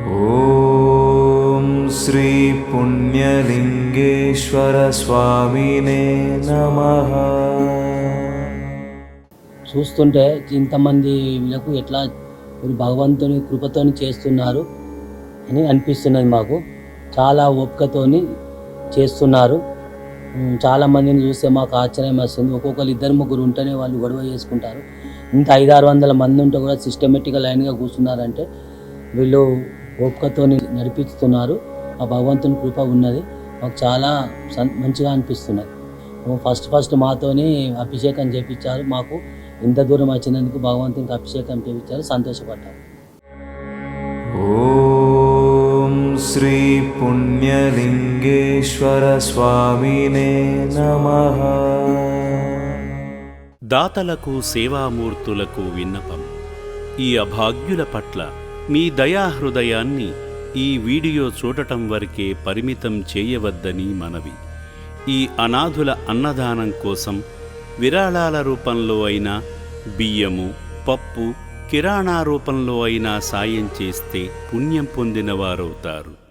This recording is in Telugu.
ఓం శ్రీ పుణ్యలింగేశ్వర స్వామినే నమః. చూస్తుంటే ఇంతమంది వీళ్ళకు ఎట్లా భగవంతుని కృపతోని చేస్తున్నారు అని అనిపిస్తున్నది. మాకు చాలా ఓపికతోని చేస్తున్నారు. చాలామందిని చూస్తే మాకు ఆశ్చర్యం వస్తుంది. ఒక్కొక్కరు 2-3 ఉంటేనే వాళ్ళు గొడవ చేసుకుంటారు. ఇంత 500-600 మంది ఉంటే కూడా సిస్టమేటిక్గా లైన్గా కూర్చున్నారంటే వీళ్ళు ఓపికతోని నడిపిస్తున్నారు. ఆ భగవంతుని కృప ఉన్నది. మాకు చాలా మంచిగా అనిపిస్తున్నది. ఫస్ట్ మాతోని అభిషేకం చేయించారు. మాకు ఇంత దూరం వచ్చినందుకు భగవంతునికి అభిషేకం చేయించారు. సంతోషపడ్డారు. ఓం శ్రీ పుణ్యలింగేశ్వర స్వామినే నమః. దాతలకు సేవామూర్తులకు విన్నపం. ఈ అభాగ్యుల పట్ల మీ దయాహృదయాన్ని ఈ వీడియో చూడటం వరకే పరిమితం చేయవద్దని మనవి. ఈ అనాథుల అన్నదానం కోసం విరాళాల రూపంలో అయినా, బియ్యము, పప్పు, కిరాణా రూపంలో అయినా సాయం చేస్తే పుణ్యం పొందినవారవుతారు.